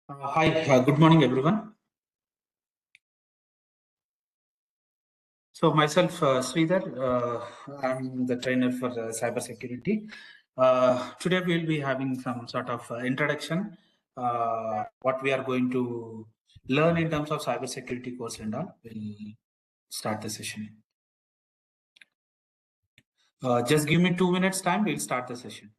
Hi, good morning, everyone. So myself, Sridhar, I'm the trainer for cybersecurity. Today we'll be having some sort of introduction, what we are going to learn in terms of cybersecurity course and all. We'll start the session. Just give me 2 minutes time, we'll start the session.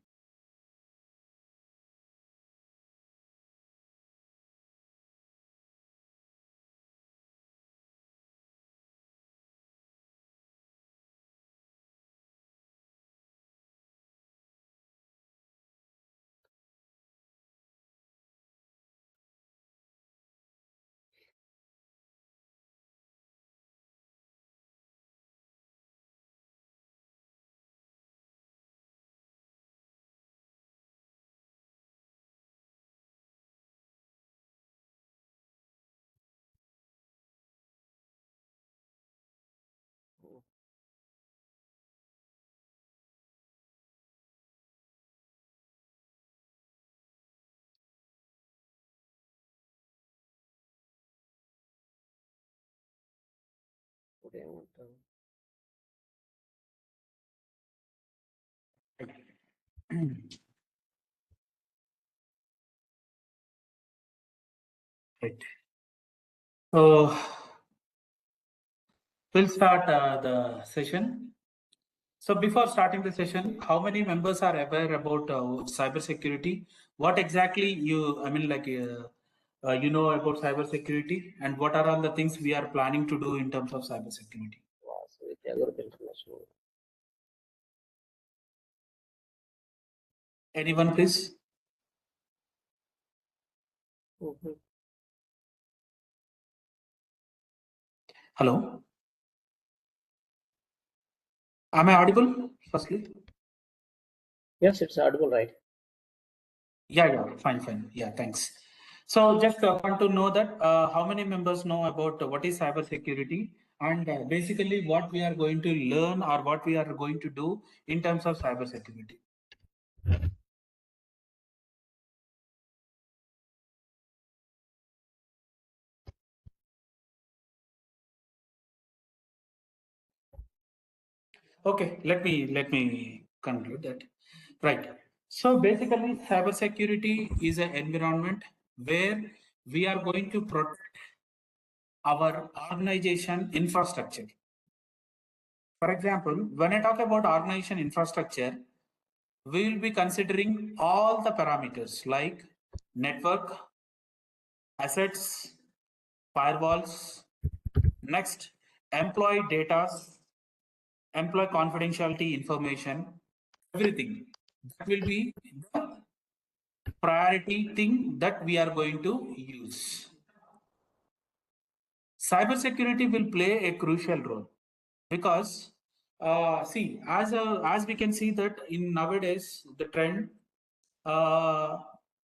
Right. So we'll start the session. So before starting the session, how many members are aware about cybersecurity? What exactly you know about cybersecurity, and what are all the things we are planning to do in terms of cybersecurity? Anyone, please? Hello, am I audible? Firstly, Yes, it's audible, right? yeah, fine, yeah, thanks. So just want to know that how many members know about what is cybersecurity, and basically what we are going to learn or what we are going to do in terms of cybersecurity. Okay, let me conclude that. Right. So basically, cybersecurity is an environment where we are going to protect our organization infrastructure. For example, when I talk about organization infrastructure, we will be considering all the parameters like network, assets, firewalls, next, employee data, employee confidentiality information, everything. That will be the priority thing that we are going to use. Cybersecurity will play a crucial role because see, as we can see that in nowadays the trend, uh,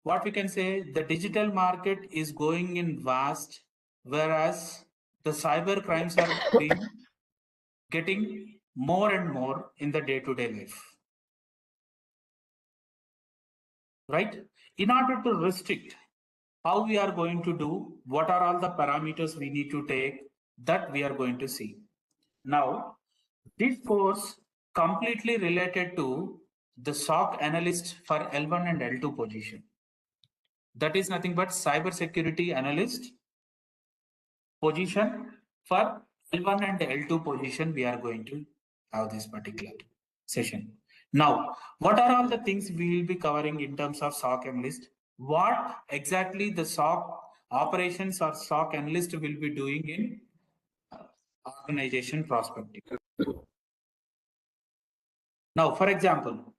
what we can say, the digital market is going in vast, whereas the cyber crimes are being getting more and more in the day-to-day life. Right? In order to restrict how we are going to do, what are all the parameters we need to take, that we are going to see. Now, this course completely related to the SOC analyst for L1 and L2 position. That is nothing but cyber security analyst position for L1 and L2 position. We are going to have this particular session. Now, what are all the things we will be covering in terms of SOC analyst? What exactly the SOC operations or SOC analyst will be doing in organization prospecting? Now, for example,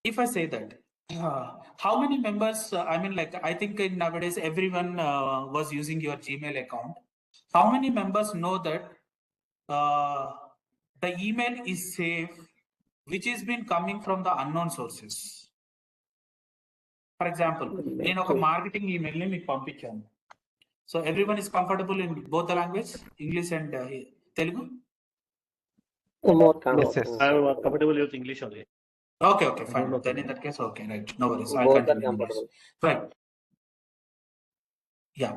if I say that, how many members, I think in nowadays everyone was using your Gmail account. How many members know that the email is safe, which has been coming from the unknown sources? For example, నేను ఒక marketing email ని మీకు పంపించాను. So everyone is comfortable in both the language, English and Telugu? More Yes, yes. I'm comfortable with English only. Okay, fine. Then in that case, okay, right. No worries. I'll Both are continue in English. comfortable. Right. Yeah.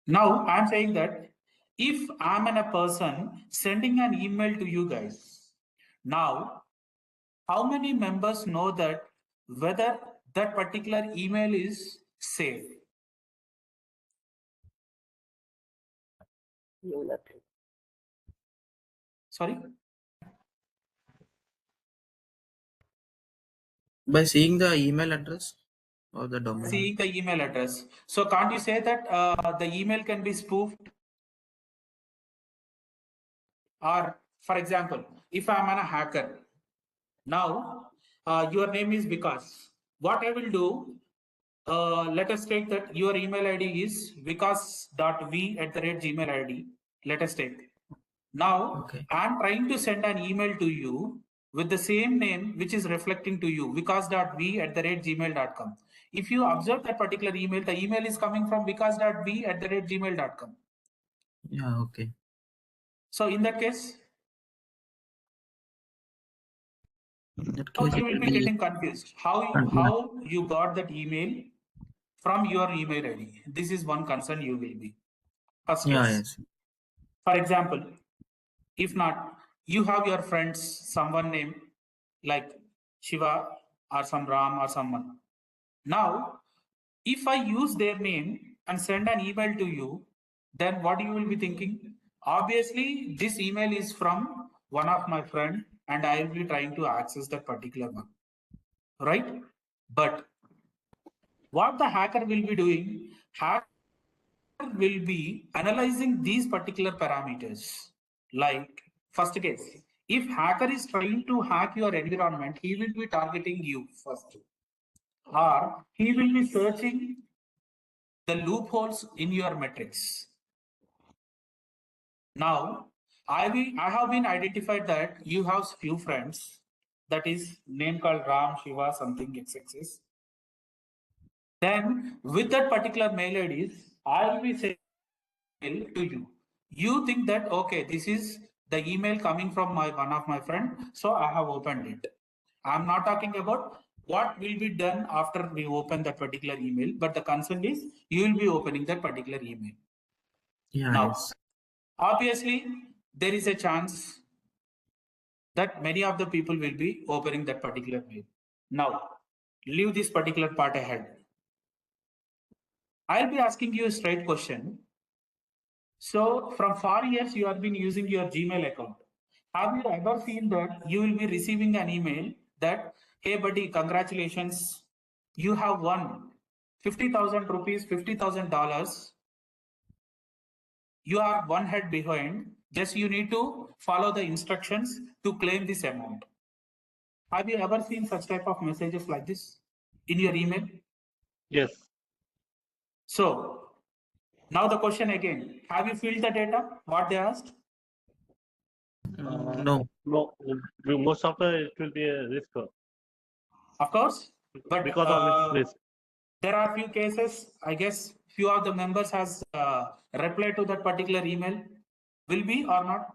Now I'm saying that if I'm a person sending an email to you guys, now how many members know that whether that particular email is safe? Sorry? By seeing the email address or the domain. Seeing the email address. So can't you say that the email can be spoofed? Or for example, if I'm a hacker, now your name is Vikas. What I will do, let us take that your email ID is vikas.v@gmail.id. Let us take. Now, Okay. I'm trying to send an email to you with the same name which is reflecting to you, vikas.v@gmail.com. If you observe that particular email, the email is coming from vikas.v@gmail.com. Yeah. Okay. So in that case, In that now case, you it will will be be. getting confused. How you got that email from your email ID? This is one concern you will be. First Yeah. case. Yes. For example, if not, you have your friends, someone named like Shiva or some Ram or someone. Now, if I use their name and send an email to you, then what you will be thinking? Obviously, this email is from one of my friend and I will be trying to access that particular one, right? But what the hacker will be doing, hacker will be analyzing these particular parameters. Like first case, if hacker is trying to hack your environment, he will be targeting you first, or he will be searching the loopholes in your metrics. Now, I have been identified that you have few friends, that is name called Ram, Shiva, something XXS. Then with that particular mail IDs, I will be saying to you. You think that okay, this is the email coming from my one of my friend, so I have opened it. I'm not talking about what will be done after we open that particular email, but the concern is you will be opening that particular email. Yeah. Now, Yes. obviously, there is a chance that many of the people will be opening that particular mail. Now, leave this particular part ahead. I'll be asking you a straight question. So from 4 years, you have been using your Gmail account. Have you ever seen that you will be receiving an email that, hey buddy, congratulations, you have won 50,000 rupees, $50,000. You are one head behind. Just you need to follow the instructions to claim this amount. Have you ever seen such type of messages like this in your email? Yes. So now the question again, have you filled the data, what they asked? No. No, most of the it will be a risk Of course, but because of this risk. there are few cases, I guess few of the members has replied to that particular email, will be or not?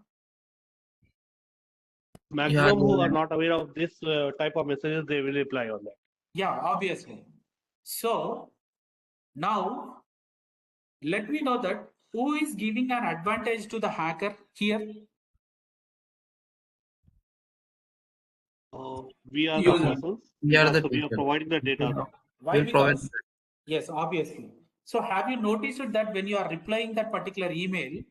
Yeah. Maximum who are not aware of this type of messages, they will reply on that. Yeah, obviously. So now let me know that who is giving an advantage to the hacker here? We are the User. persons We are because the we are people. providing the data. Why? We'll provide. Because yes, obviously. So have you noticed that when you are replying that particular email,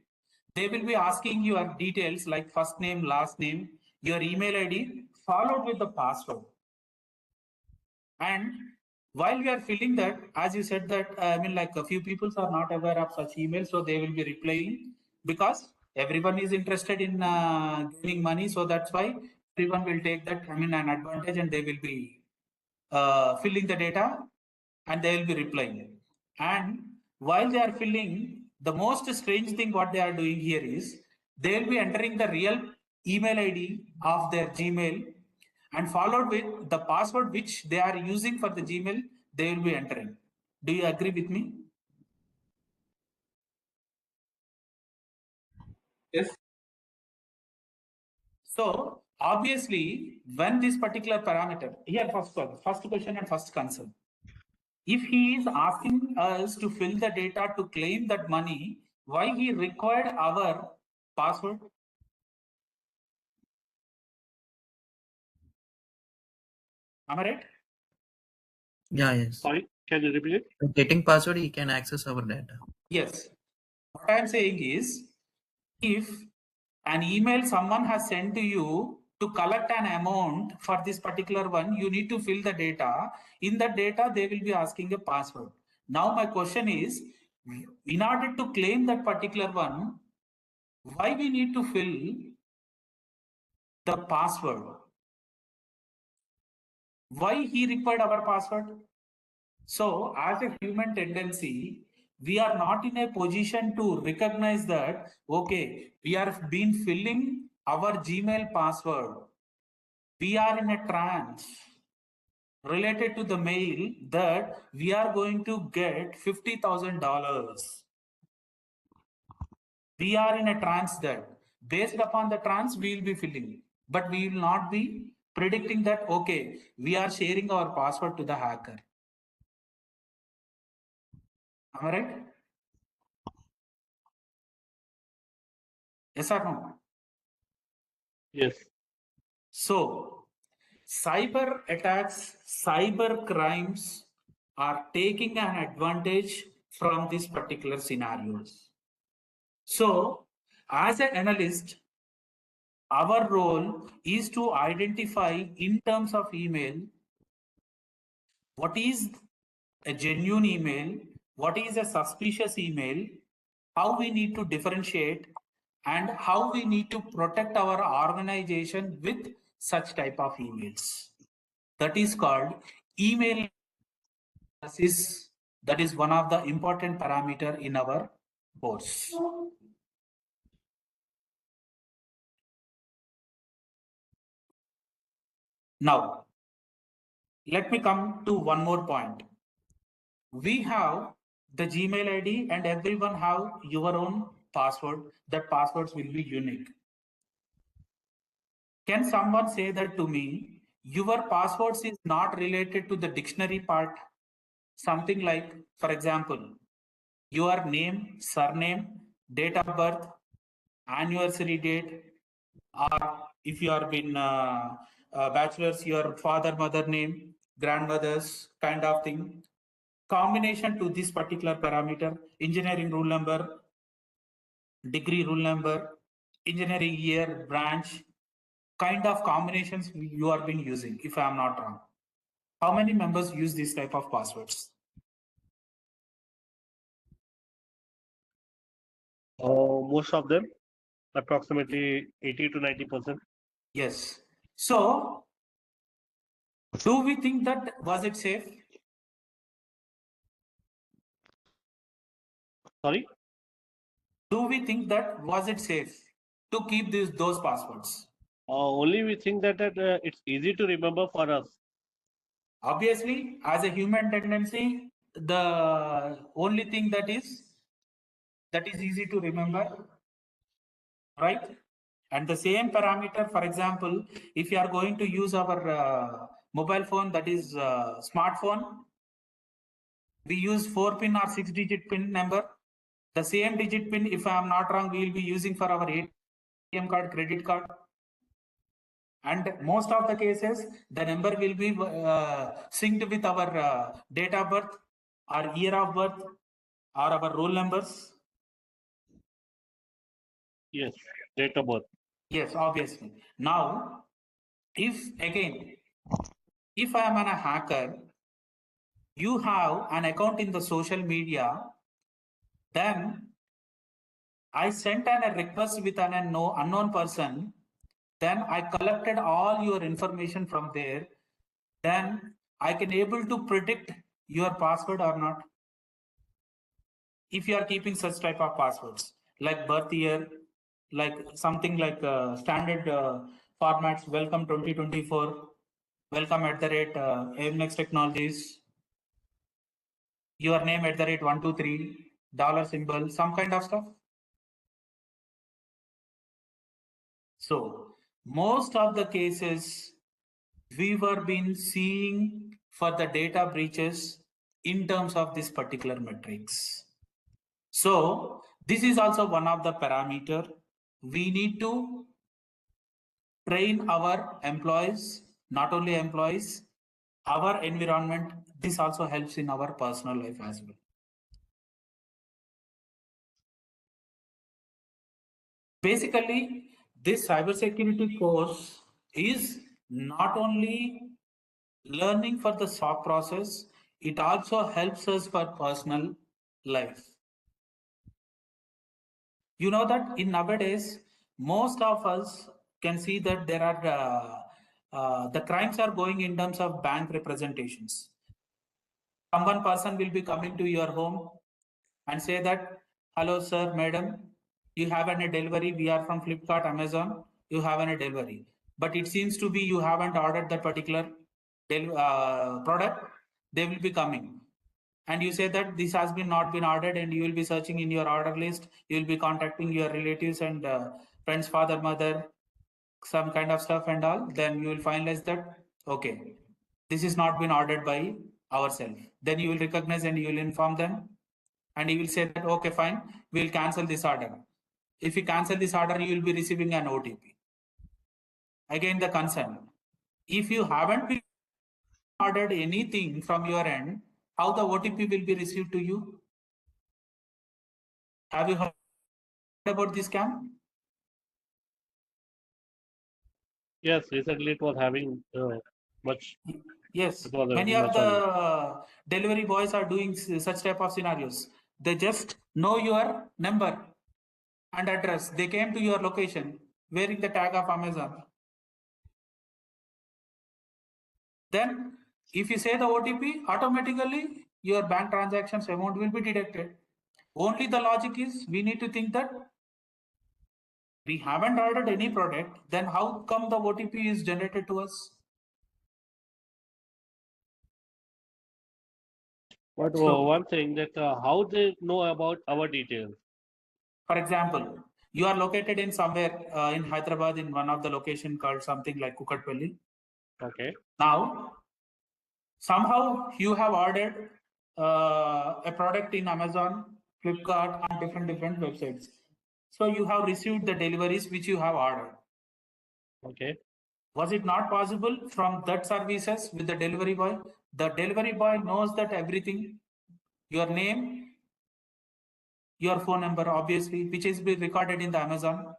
they will be asking your details like first name, last name, your email ID, followed with the password. And while we are filling that, as you said that, I mean, like a few people are not aware of such emails, so they will be replying because everyone is interested in gaining money. So that's why everyone will take that, I mean, an advantage and they will be filling the data and they will be replying. And while they are filling, the most strange thing what they are doing here is they will be entering the real email ID of their Gmail and followed with the password which they are using for the Gmail, they will be entering. Do you agree with me? Yes. So obviously, when this particular parameter, here first question and first concern. If he is asking us to fill the data to claim that money, why he required our password? Am I right? Yeah, yes. Sorry, can you repeat it? By getting password, he can access our data. Yes. What I am saying is, if an email someone has sent to you to collect an amount for this particular one, you need to fill the data. In the data, they will be asking a password. Now my question is, in order to claim that particular one, why we need to fill the password? Why he required our password? So as a human tendency, we are not in a position to recognize that, okay, we are been filling our Gmail password. We are in a trance related to the mail that we are going to get $50,000. We are in a trance that based upon the trance we will be filling, but we will not be predicting that, okay, we are sharing our password to the hacker. Am I right? Yes or no? Yes. So, cyber attacks, cyber crimes are taking an advantage from these particular scenarios. So, as an analyst, our role is to identify in terms of email what is a genuine email, what is a suspicious email, how we need to differentiate, and how we need to protect our organization with such type of emails. That is called email analysis. That is one of the important parameter in our course. Now, let me come to one more point. We have the Gmail ID and everyone have your own password. That passwords will be unique. Can someone say that to me? Your passwords is not related to the dictionary part. Something like, for example, your name, surname, date of birth, anniversary date, or if you are been bachelor's, your father, mother name, grandmother's kind of thing. Combination to this particular parameter, engineering rule number, degree rule number, engineering year, branch, kind of combinations you are been using, if I am not wrong. How many members use this type of passwords? Most of them, approximately 80 to 90%. Yes. So, do we think that was it safe? Sorry? Do we think that was it safe to keep those passwords? Only we think that it's easy to remember for us. Obviously, as a human tendency, the only thing that is easy to remember, right? And the same parameter, for example, if you are going to use our mobile phone, that is smartphone, we use 4-pin or 6-digit pin number. The same digit pin, if I am not wrong, we will be using for our ATM card, credit card. And most of the cases, the number will be synced with our date of birth, our year of birth, or our roll numbers. Yes, date of birth. Yes, obviously. Now, if again, if I am a hacker, you have an account in the social media, then I sent a request with an unknown person, then I collected all your information from there, then I can able to predict your password or not. If you are keeping such type of passwords, like birth year, like something like standard formats, welcome 2024, welcome at the rate AimNxt Technologies, your name at the rate 123, dollar symbol, some kind of stuff. So most of the cases we were been seeing for the data breaches in terms of this particular metrics. So this is also one of the parameter. We need to train our employees, not only employees, our environment. This also helps in our personal life as well. Basically, this cybersecurity course is not only learning for the SOC process, it also helps us for personal life. You know that in nowadays, most of us can see that there are the crimes are going in terms of bank representations. Someone person will be coming to your home and say that, hello sir, madam, you have a delivery. We are from Flipkart, Amazon. You have a delivery, but it seems to be you haven't ordered that particular product. They will be coming, and you say that this has been not been ordered, and you will be searching in your order list. You will be contacting your relatives and friends, father, mother, some kind of stuff and all. Then you will finalize that okay, this is not been ordered by ourselves. Then you will recognize and you will inform them, and you will say that okay, fine, we will cancel this order. If you cancel this order, you will be receiving an OTP. Again, the concern. If you haven't been ordered anything from your end, how the OTP will be received to you? Have you heard about this scam? Yes, recently it was having much. Yes, It was many of much on. the delivery boys are doing such type of scenarios. They just know your number and address. They came to your location wearing the tag of Amazon. Then if you say the OTP, automatically your bank transactions amount will be deducted. Only the logic is we need to think that we haven't ordered any product, then how come the OTP is generated to us? But So, one thing that how they know about our details. for example, you are located in somewhere in Hyderabad in one of the location called something like Kukatpalli. Okay. Now, somehow you have ordered a product in Amazon, Flipkart, and different websites. So you have received the deliveries which you have ordered. Okay. Was it not possible from that services with the delivery boy? The delivery boy knows that everything, your name, your phone number, obviously, which is being recorded in the Amazon.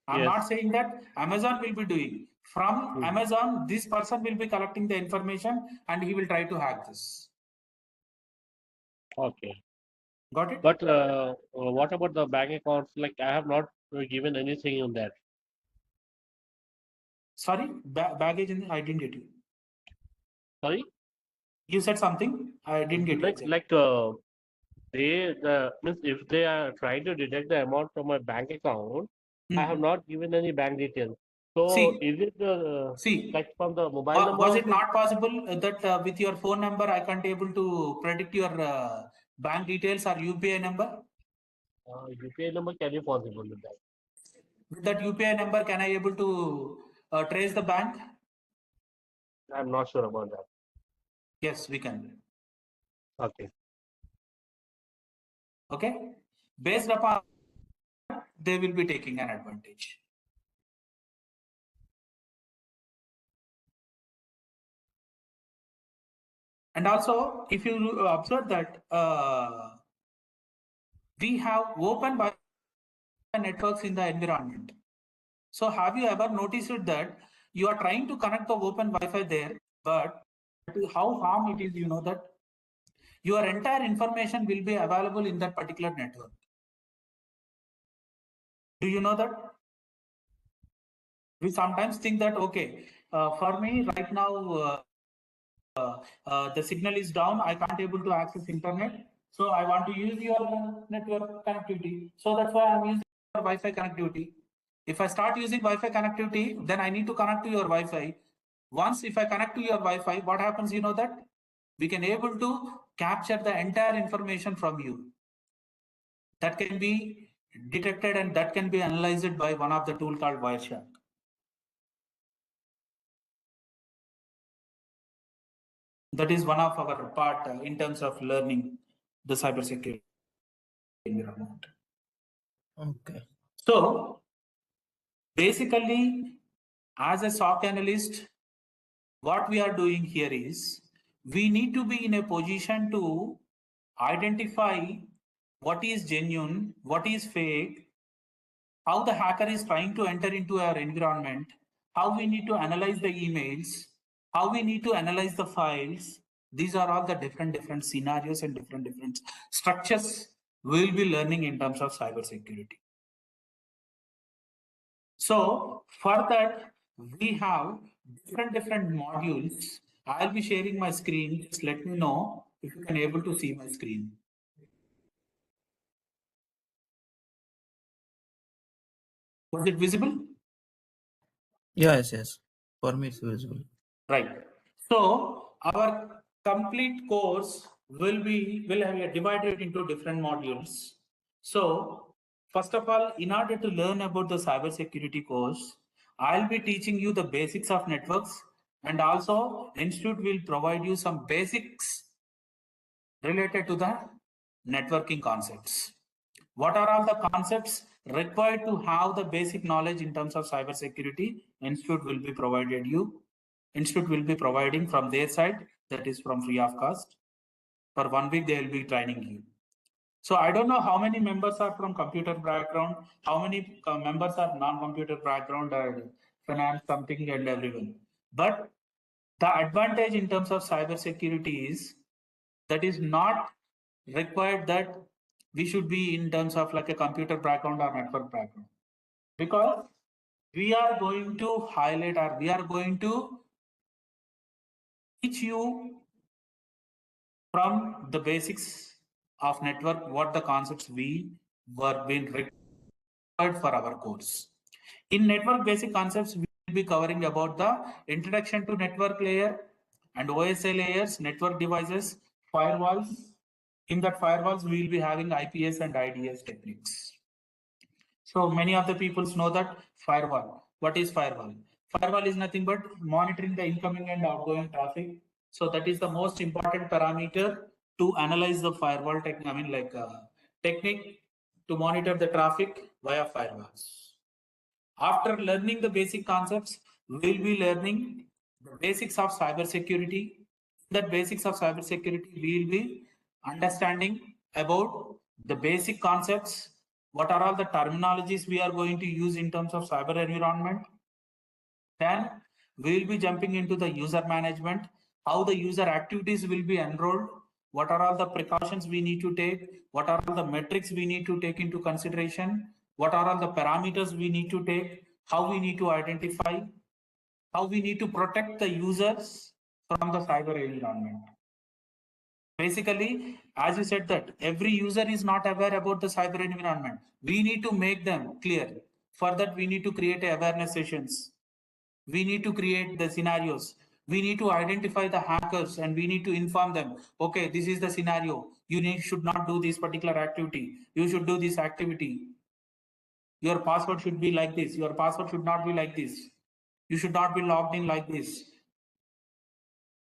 I'm Yes. not saying that Amazon will be doing. From Amazon, this person will be collecting the information and he will try to hack this. Okay. Got it? But what about the bank accounts? Like I have not given anything on that. Sorry, baggage I didn't get you. Sorry. You said something, I didn't get you Like exactly. they means if they are trying to deduct the amount from my bank account, I have Hmm. not given any bank details. So See, is it see, like from the mobile number was it also? not possible that with your phone number I can't able to predict your bank details or UPI number? UPI number can be possible with that. With that UPI number, can I able to trace the bank? I'm not sure about that. Yes, we can. Okay. Okay. Based upon they will be taking an advantage. And also, if you observe that we have open Wi-Fi networks in the environment. So have you ever noticed that you are trying to connect the open Wi-Fi there, but how harm it is, you know that your entire information will be available in that particular network. Do you know that? We sometimes think that, okay, for me right now, the signal is down. I can't able to access internet. So I want to use your network connectivity. So that's why I'm using your Wi-Fi connectivity. If I start using Wi-Fi connectivity, then I need to connect to your Wi-Fi. Once if I connect to your Wi-Fi, what happens, you know that? We can able to capture the entire information from you. That can be detected and that can be analyzed by one of the tool called Wireshark. That is one of our part in terms of learning the cybersecurity environment. Okay. So basically, as a SOC analyst, what we are doing here is we need to be in a position to identify what is genuine, what is fake, how the hacker is trying to enter into our environment, how we need to analyze the emails, how we need to analyze the files. These are all the different scenarios and different structures we will be learning in terms of cybersecurity. So for that, we have different modules. I'll be sharing my screen. Just let me know if you can able to see my screen. Was it visible? Yes. For me, it's visible. Right. So our complete course will have divided into different modules. So first of all, in order to learn about the cybersecurity course, I'll be teaching you the basics of networks, and also Institute will provide you some basics related to the networking concepts. What are all the concepts required to have the basic knowledge in terms of cybersecurity? Institute will be provided you. Institute will be providing from their side, that is from free of cost. For 1 week, they will be training you. So I don't know how many members are from computer background, how many members are non-computer background, finance, something and everyone. But the advantage in terms of cybersecurity is that is not required that we should be in terms of like a computer background or network background, because we are going to highlight or we are going to teach you from the basics of network what the concepts we were being required for our course. In network basic concepts, we will be covering about the introduction to network layer and OSI layers, network devices, firewalls. In that firewalls, we will be having IPS and IDS techniques. So many of the people know that firewall. What is firewall? Firewall is nothing but monitoring the incoming and outgoing traffic. So that is the most important parameter to analyze the firewall technique. I mean, like technique to monitor the traffic via firewalls. After learning the basic concepts, we'll be learning the basics of cybersecurity. That basics of cybersecurity, we'll be understanding about the basic concepts. What are all the terminologies we are going to use in terms of cyber environment? Then we'll be jumping into the user management, how the user activities will be enrolled, what are all the precautions we need to take, what are all the metrics we need to take into consideration, what are all the parameters we need to take, how we need to identify, how we need to protect the users from the cyber environment. Basically, as you said that every user is not aware about the cyber environment. We need to make them clear. For that, we need to create awareness sessions. We need to create the scenarios. We need to identify the hackers and we need to inform them, okay, this is the scenario. Should not do this particular activity. You should do this activity. Your password should be like this. Your password should not be like this. You should not be logged in like this.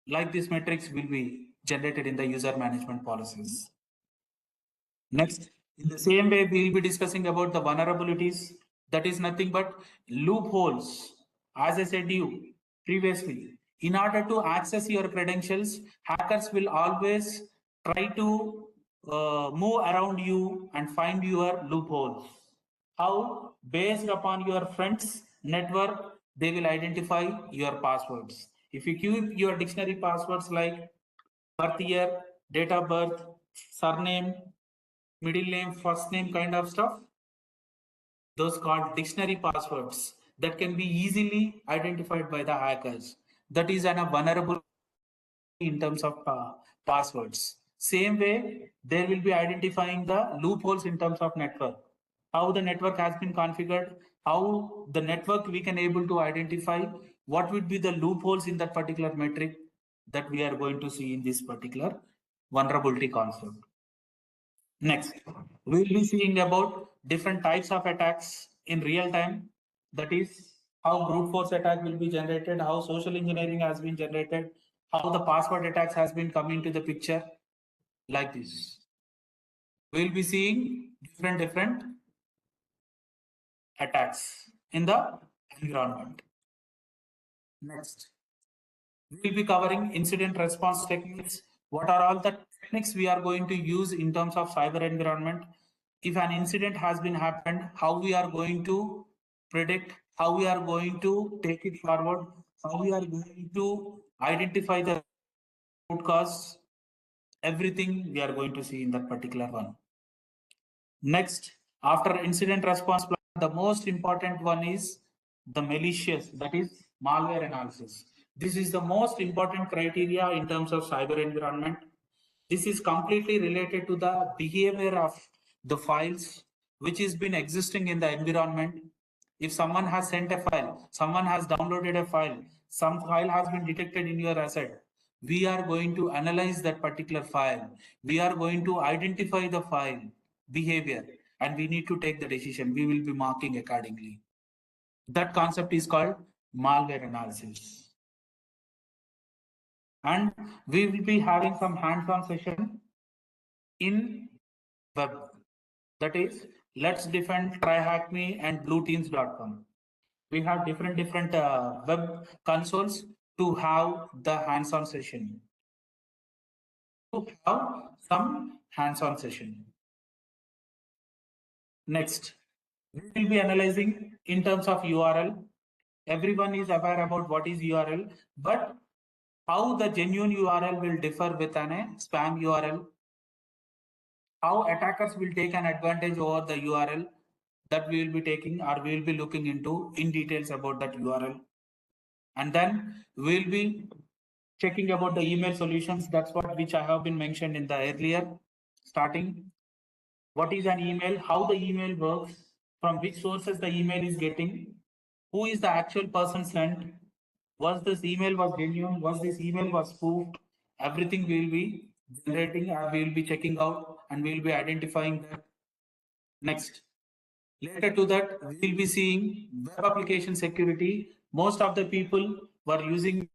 Like this metrics will be generated in the user management policies. Next, in the same way, we will be discussing about the vulnerabilities. That is nothing but loopholes. As I said to you previously, in order to access your credentials, hackers will always try to move around you and find your loopholes. How? Based upon your friend's network, they will identify your passwords. If you keep your dictionary passwords like birth year, date of birth, surname, middle name, first name kind of stuff, those called dictionary passwords that can be easily identified by the hackers. That is a vulnerable in terms of passwords. Same way, they will be identifying the loopholes in terms of network. How the network has been configured, how the network we can able to identify what would be the loopholes in that particular metric that we are going to see in this particular vulnerability concept. Next, we'll be seeing about different types of attacks in real time. That is how brute force attack will be generated, how social engineering has been generated, how the password attacks has been come into the picture like this. We'll be seeing different attacks in the environment. Next, we'll be covering incident response techniques. What are all the techniques we are going to use in terms of cyber environment? If an incident has been happened, how we are going to predict, how we are going to take it forward, how we are going to identify the root cause, everything we are going to see in that particular one. Next, after incident response plan, the most important one is the malicious, that is malware analysis. This is the most important criteria in terms of cyber environment. This is completely related to the behavior of the files which has been existing in the environment. If someone has sent a file, someone has downloaded a file, some file has been detected in your asset, we are going to analyze that particular file. We are going to identify the file behavior and we need to take the decision. We will be marking accordingly. That concept is called malware analysis. And we will be having some hands-on session in web. That is, let's defend tryhackme and blueteams.com. We have different web consoles to have the hands-on session. To have some hands-on session. Next, we will be analyzing in terms of URL. Everyone is aware about what is URL, but how the genuine URL will differ with an spam URL, how attackers will take an advantage over the URL, that we will be taking or we will be looking into in details about that URL. And then we will be checking about the email solutions. That's what which I have been mentioned in the earlier starting. What is an email, how the email works, from which sources the email is getting, who is the actual person sent, was this email was genuine, was this email was spoofed, everything we will be generating or we will be checking out and we will be identifying that. Next, later to that, we will be seeing web application security. Most of the people were using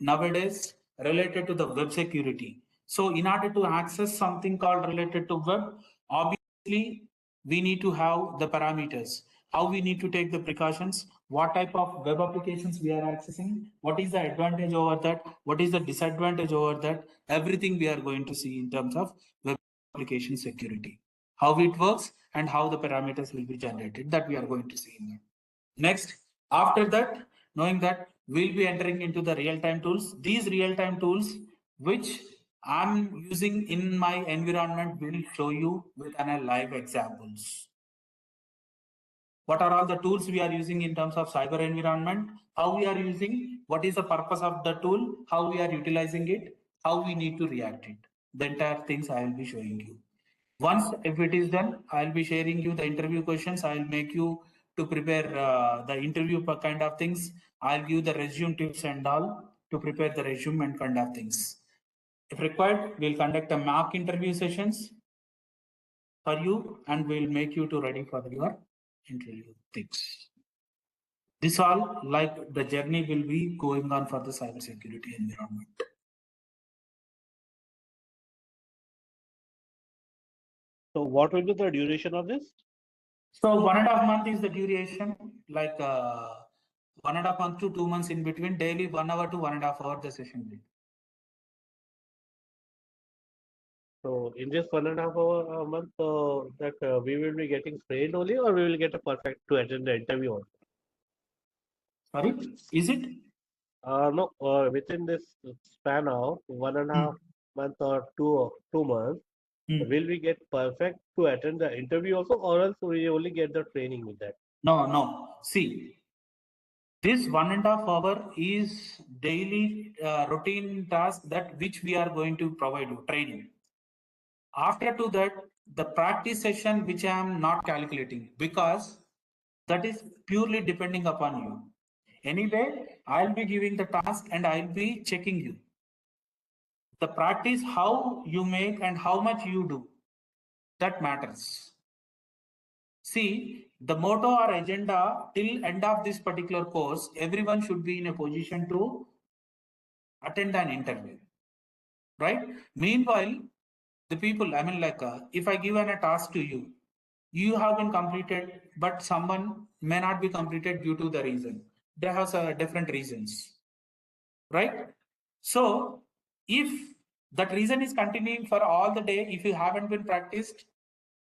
nowadays related to the web security. So in order to access something called related to web, obviously we need to have the parameters, how we need to take the precautions, what type of web applications we are accessing, what is the advantage over that, what is the disadvantage over that, everything we are going to see in terms of web application security, how it works and how the parameters will be generated, that we are going to see in that. Next, after that, knowing that, we'll be entering into the real-time tools. These real-time tools, which I'm using in my environment, will show you with an live examples. What are all the tools we are using in terms of cyber environment? How we are using? What is the purpose of the tool? How we are utilizing it? How we need to react it? The entire things I will be showing you. Once if it is done, I'll be sharing you the interview questions. I'll make you to prepare the interview kind of things. I'll give the resume tips and all to prepare the resume and kind of things. If required, we'll conduct a mock interview sessions for you and we'll make you to ready for your interview things. This all like the journey will be going on for the cybersecurity environment. So what will be the duration of this? So 1.5 months is the duration, like 1.5 months to 2 months in between, daily 1 hour to 1.5 hour the session will. So in this 1.5 hour a month, that we will be getting trained only, or we will get a perfect to attend the interview also? Sorry, is it? No, within this span of 1.5 month or 2 months, will we get perfect to attend the interview also, or else we only get the training with that? No. See, this 1.5 hour is daily routine task that which we are going to provide you training. After to that, the practice session which I am not calculating because that is purely depending upon you. Anyway, I'll be giving the task and I'll be checking you. The practice, how you make and how much you do, that matters. See, the motto or agenda till end of this particular course, everyone should be in a position to attend an interview, right? Meanwhile, the people, I mean, like, if I give a task to you, you have been completed, but someone may not be completed due to the reason. They have different reasons, right? So if that reason is continuing for all the day, if you haven't been practiced,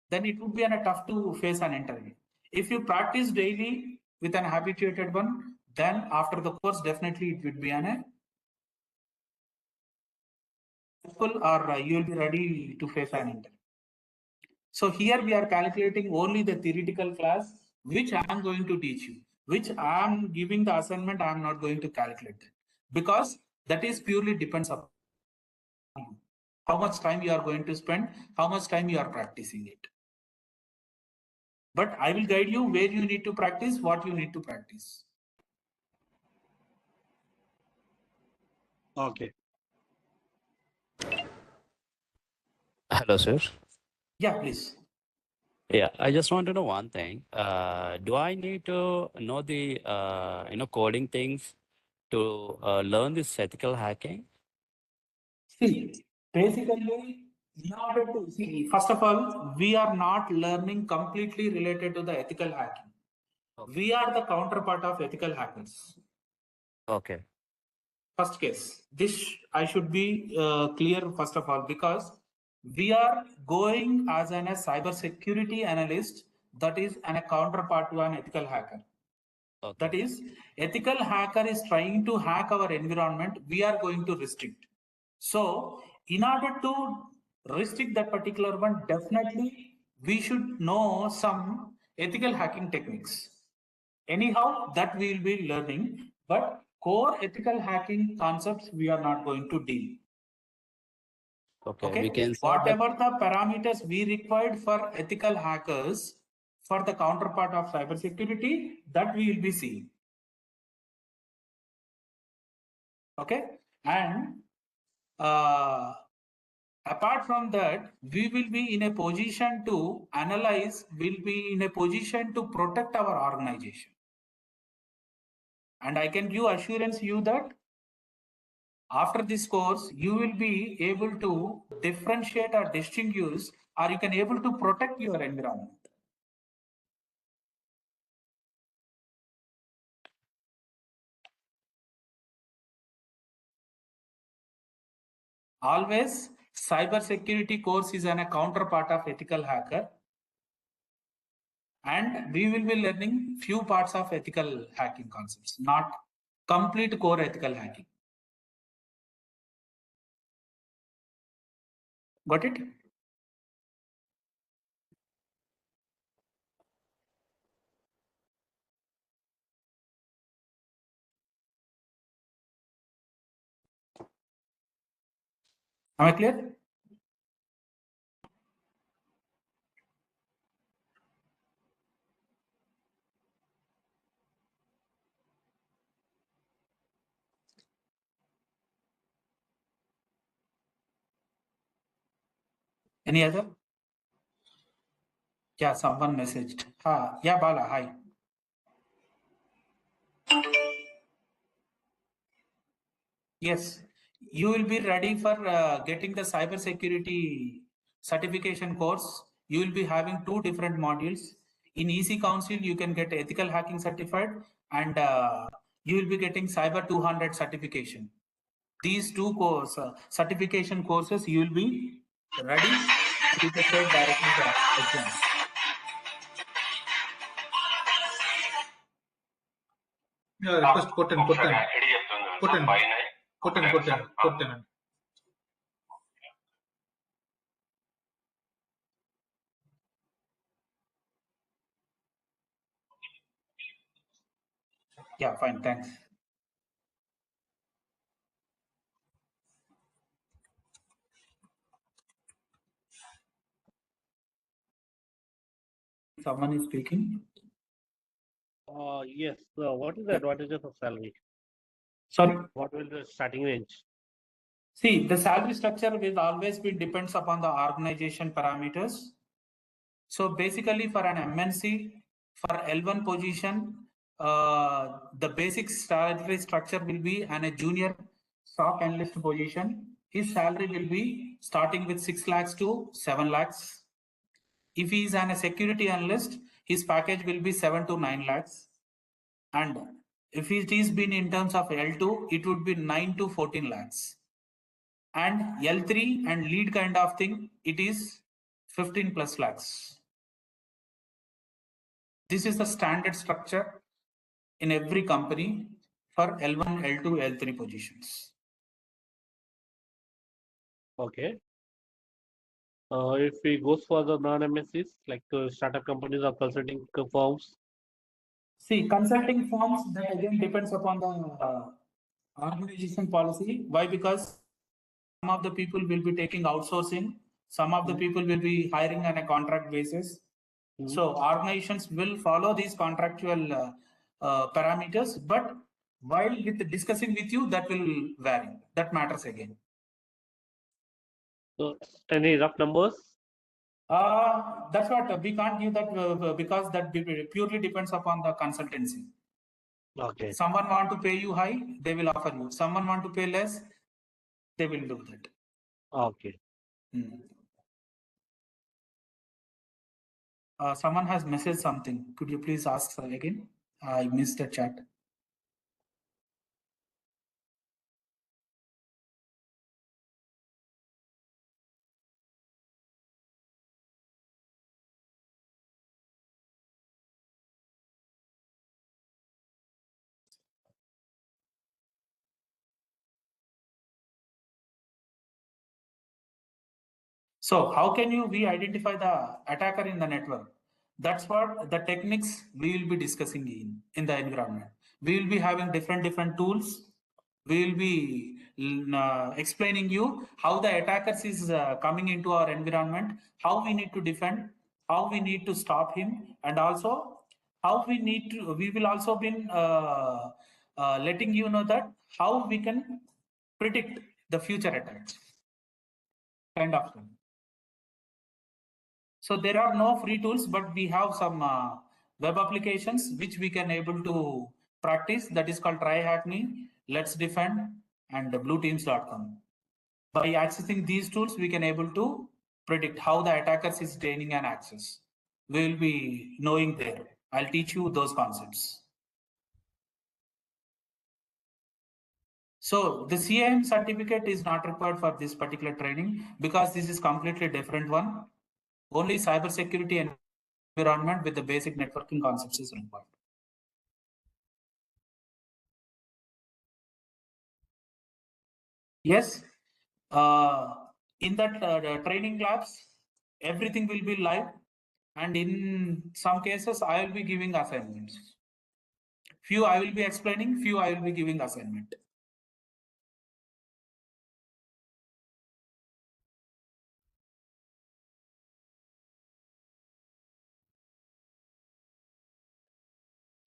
then it would be tough to face an interview. If you practice daily with an habituated one, then after the course, definitely it would be an or you will be ready to face an interview. So here we are calculating only the theoretical class, which I am going to teach you, which I am giving the assignment, I am not going to calculate that, because that is purely depends upon you. How much time you are going to spend, how much time you are practicing it. But I will guide you where you need to practice, what you need to practice. Okay. Hello, sir. Yeah, please. Yeah, I just want to know one thing. Do I need to know the coding things to learn this ethical hacking? See, basically, in order to see, first of all, we are not learning completely related to the ethical hacking. Okay. We are the counterpart of ethical hackers. Okay. First case, this I should be clear first of all, because we are going as a cyber security analyst, that is a counterpart to an ethical hacker. Okay. That is, ethical hacker is trying to hack our environment, we are going to restrict. So in order to restrict that particular one, definitely we should know some ethical hacking techniques. Anyhow, that we will be learning, but core ethical hacking concepts we are not going to deal. Okay. We can say that. Whatever the parameters we required for ethical hackers for the counterpart of cybersecurity, that we will be seeing. Okay, and apart from that, we will be in a position to analyze, will be in a position to protect our organization. And I can give assurance you that after this course, you will be able to differentiate or distinguish, or you can able to protect your environment. Always, cyber security course is a counterpart of ethical hacker. And we will be learning few parts of ethical hacking concepts, not complete core ethical hacking. Got it? Am I clear? Any other? Yeah, someone messaged. Yeah, Bala, hi. Yes, you will be ready for getting the cyber security certification course. You will be having two different modules. In EC Council, you can get ethical hacking certified, and you will be getting cyber 200 certification. These two certification courses, you will be ready to get directly the exam. Yeah, request ಕೊಟ್ಟೆನೆ. Yeah, fine, thanks. Someone is speaking. Yes. What is the advantages of salary? Sorry. What will the starting range? See, the salary structure will always be depends upon the organization parameters. So basically for an MNC, for L1 position, the basic salary structure will be a junior SOC analyst position, his salary will be starting with 6 lakhs to 7 lakhs. If he is a security analyst, his package will be 7 to 9 lakhs. And if it is been in terms of L2, it would be 9 to 14 lakhs. And L3 and lead kind of thing, it is 15 plus lakhs. This is the standard structure in every company for L1, L2, L3 positions. Okay. If we goes for the non-MNCs, like startup companies or consulting firms. See, consulting firms, that again depends upon the organization policy. Why? Because some of the people will be taking outsourcing, some of the people will be hiring on a contract basis. So organizations will follow these contractual parameters, but while with discussing with you, that will vary. That matters again. So, any rough numbers? That's what we can't give that because that purely depends upon the consultancy. Okay. Someone want to pay you high, they will offer you. Someone want to pay less, they will do that. Okay. Someone has messaged something. Could you please ask again? I missed the chat. So how can we identify the attacker in the network? That's what the techniques we will be discussing in the environment. We will be having different tools. We will be explaining you how the attackers is coming into our environment, how we need to defend, how we need to stop him, and also how we need to. We will also be letting you know that how we can predict the future attacks, kind of thing. So there are no free tools, but we have some web applications which we can able to practice. That is called Try Hack Me, Let's Defend, and blueteams.com. By accessing these tools, we can able to predict how the attackers is gaining an access. We will be knowing there. I'll teach you those concepts. So the CIM certificate is not required for this particular training because this is completely different one. Only cybersecurity environment with the basic networking concepts is required. Yes, in that training labs, everything will be live, and in some cases, I will be giving assignments. Few I will be explaining, few I will be giving assignment.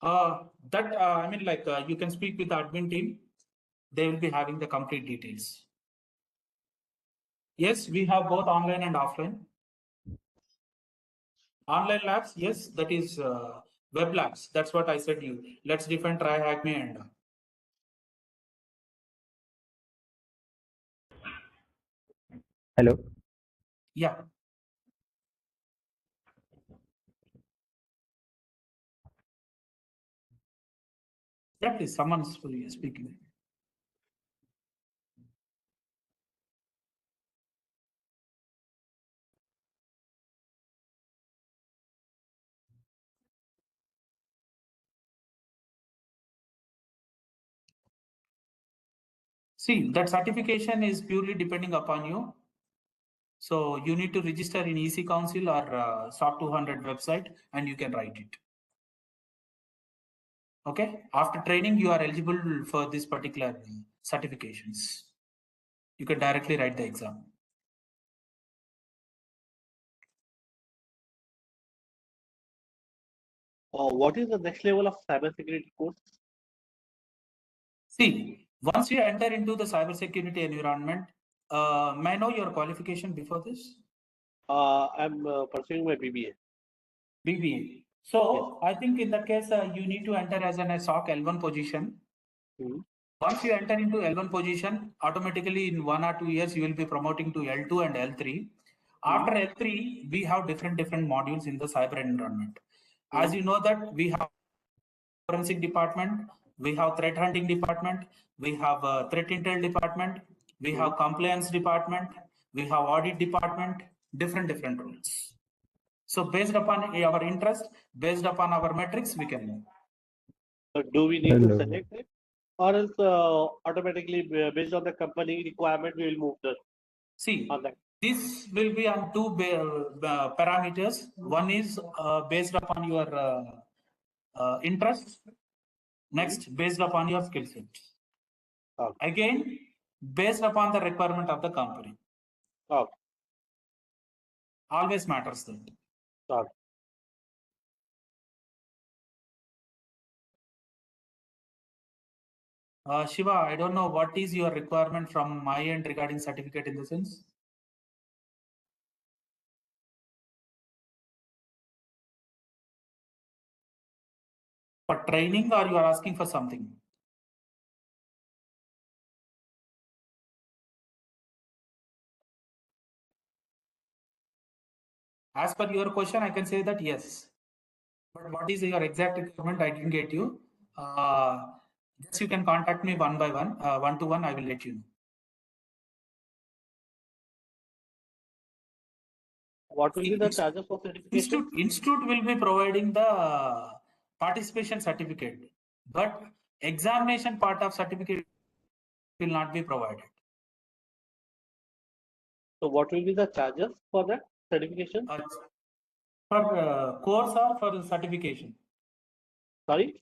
I mean, like you can speak with the admin team. They will be having the complete details. Yes, we have both online and offline. Online labs, yes, that is web labs. That's what I said to you. Let's defend, try, hack me, and Hello. yeah. Yeah, please, someone's speaking. See, that certification is purely depending upon you. So you need to register in EC Council or SOC 200 website and you can write it. Okay, after training, you are eligible for this particular certifications. You can directly write the exam. What is the next level of cybersecurity course? See, once you enter into the cybersecurity environment, may I know your qualification before this? I'm pursuing my BBA. BBA. So I think in that case, you need to enter as a SOC L1 position. Once you enter into L1 position, automatically in 1 or 2 years, you will be promoting to L2 and L3. After L3, we have different modules in the cyber environment. As you know that we have forensic department, we have threat hunting department, we have a threat intel department, we have compliance department, we have audit department, different roles. So based upon our interest, based upon our metrics, we can move. Do we need to Hello. select it, or else automatically based on the company requirement we will move the See, on that? this will be on two parameters. One is based upon your interest. Next, based upon your skill set. Okay. Again, based upon the requirement of the company. Okay. Always matters that. Okay. Shiva, I don't know what is your requirement from my end regarding certificate in the sense. For training, or you are asking for something? As per your question, I can say that yes. But what is your exact requirement? I didn't get you. Just you can contact me one by one, one to one. I will let you know. What will be the charges for certification? Institute will be providing the participation certificate, but examination part of certificate will not be provided. So what will be the charges for that certification? For course or for certification? Sorry?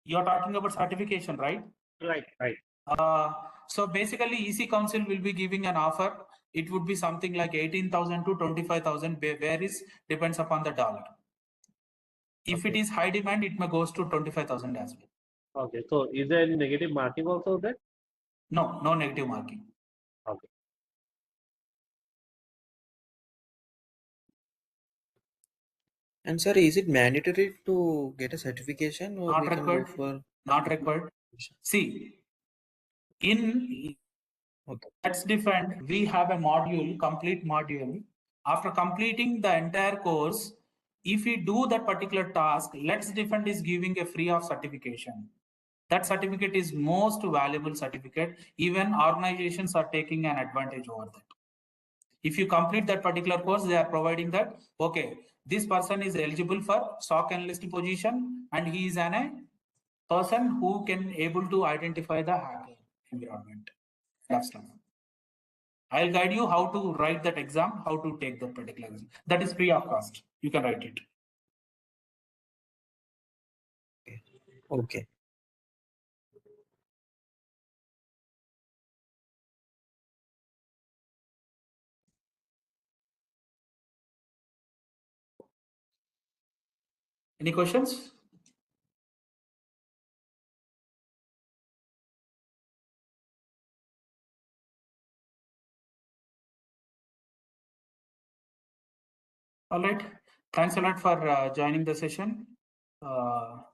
You are talking about certification, right? Right. So basically, EC Council will be giving an offer. It would be something like 18,000 to 25,000, varies, depends upon the dollar. If it is high demand, it may goes to 25,000 as well. Okay. So is there any negative marking also there? No, no negative marking. Okay. And sir, is it mandatory to get a certification, or Not we can required. go for? Not required. See, in Okay. Let's Defend, we have a module, complete module. After completing the entire course, if we do that particular task, Let's Defend is giving a free of certification. That certificate is most valuable certificate. Even organizations are taking an advantage over that. If you complete that particular course, they are providing that, okay, this person is eligible for SOC analyst position, and he is a person who can able to identify the hacker environment. That's stuff. I'll guide you how to write that exam, how to take that particular exam. That is free of cost. You can write it. Okay. Any questions? All right. Thanks a lot for joining the session.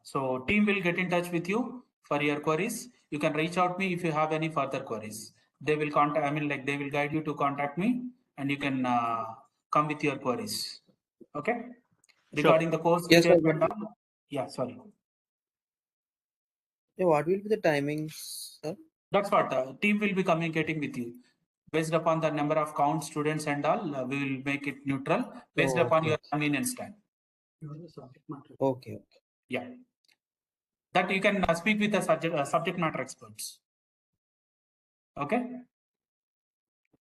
So team will get in touch with you for your queries. You can reach out me if you have any further queries. They will contact, they will guide you to contact me, and you can come with your queries. Okay. Regarding the course Yes, sir. detail. Yeah, sorry. Yeah, what will be the timings, sir? That's what team will be communicating with you. Based upon the number of count students and all, we will make it neutral based upon your convenience time. Okay. Yeah. That you can speak with the subject matter experts. Okay.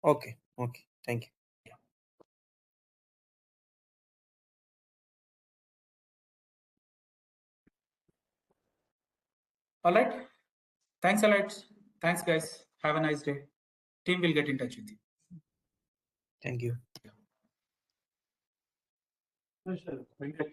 Okay. Thank you. All right. Thanks a lot. Thanks, guys. Have a nice day. Team will get in touch with you. Thank you. Yeah.